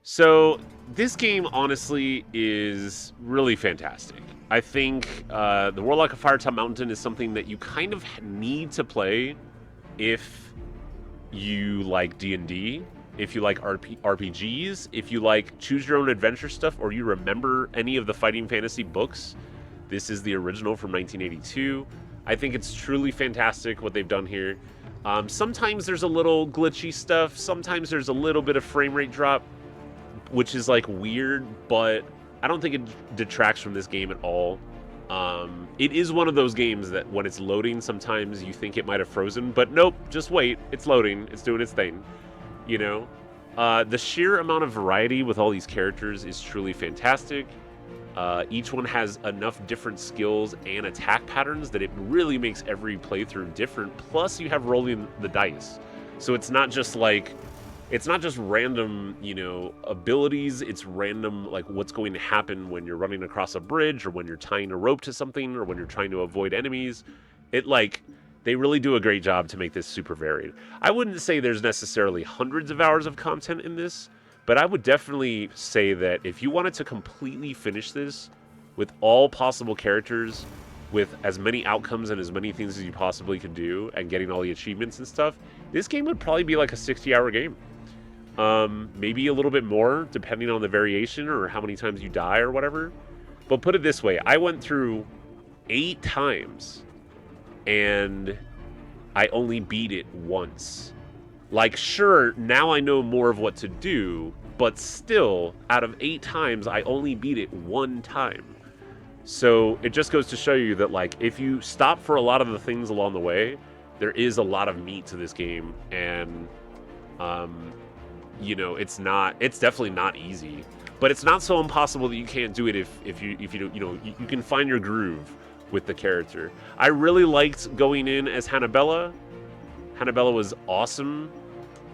So this game, honestly, is really fantastic. I think the Warlock of Firetop Mountain is something that you kind of need to play if you like D&D, if you like RPGs, if you like choose your own adventure stuff, or you remember any of the fighting fantasy books. This is the original from 1982. I think it's truly fantastic what they've done here. Sometimes there's a little glitchy stuff. Sometimes there's a little bit of frame rate drop, which is like weird, but I don't think it detracts from this game at all. It is one of those games that when it's loading, sometimes you think it might have frozen, but nope, just wait. It's loading. It's doing its thing. You know, the sheer amount of variety with all these characters is truly fantastic. Each one has enough different skills and attack patterns that it really makes every playthrough different. Plus, you have rolling the dice, so it's not just random, abilities. It's random, like what's going to happen when you're running across a bridge, or when you're tying a rope to something, or when you're trying to avoid enemies. It like they really do a great job to make this super varied. I wouldn't say there's necessarily hundreds of hours of content in this, but I would definitely say that if you wanted to completely finish this with all possible characters, with as many outcomes and as many things as you possibly could do, and getting all the achievements and stuff, this game would probably be like a 60-hour game. Maybe a little bit more, depending on the variation or how many times you die or whatever. But put it this way, I went through 8 times, and I only beat it once. Like, sure, now I know more of what to do, but still, out of 8 times, I only beat it 1 time. So it just goes to show you that, like, if you stop for a lot of the things along the way, there is a lot of meat to this game, and it's definitely not easy, but it's not so impossible that you can't do it if you don't, you can find your groove with the character. I really liked going in as Hannibella. Hannibella was awesome.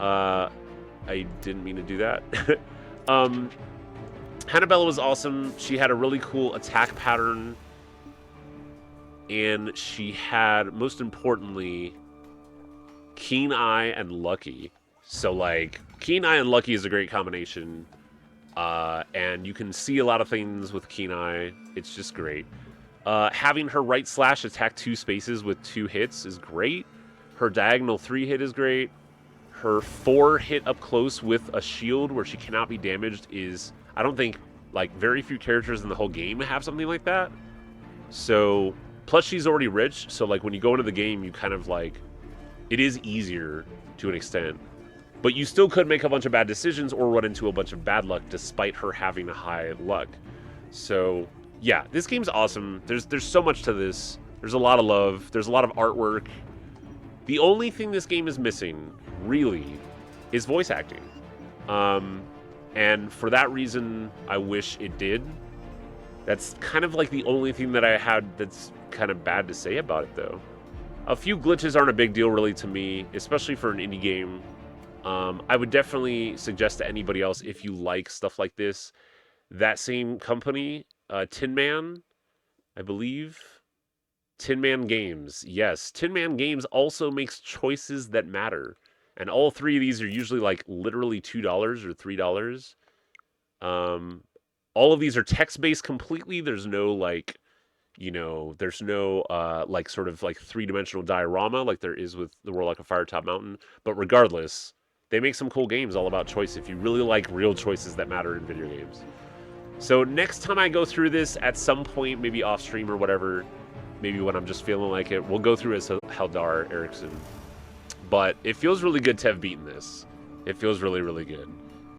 I didn't mean to do that. Hannibella was awesome. She had a really cool attack pattern, and she had, most importantly, Keen Eye and Lucky. So, like, Keen Eye and Lucky is a great combination, and you can see a lot of things with Keen Eye. It's just great. Having her right slash attack 2 spaces with 2 hits is great. Her diagonal 3 hit is great. Her 4 hit up close with a shield where she cannot be damaged is, I don't think, like, very few characters in the whole game have something like that. So, plus she's already rich, so, like, when you go into the game, you kind of, like, it is easier to an extent. But you still could make a bunch of bad decisions or run into a bunch of bad luck despite her having a high luck. So, yeah, this game's awesome. There's so much to this. There's a lot of love. There's a lot of artwork. The only thing this game is missing, really, is voice acting. And for that reason, I wish it did. That's kind of like the only thing that I had that's kind of bad to say about it, though. A few glitches aren't a big deal, really, to me, especially for an indie game. I would definitely suggest to anybody else, if you like stuff like this, that same company, Tin Man, I believe. Tin Man Games. Yes, Tin Man Games also makes choices that matter. And all 3 of these are usually like literally $2 or $3. All of these are text-based completely. There's no like, there's no like sort of like 3-dimensional diorama like there is with the Warlock of Firetop Mountain. But regardless, they make some cool games all about choice if you really like real choices that matter in video games. So next time I go through this at some point, maybe off stream or whatever, maybe when I'm just feeling like it, we'll go through as Haldar Erickson. But it feels really good to have beaten this. It feels really, really good.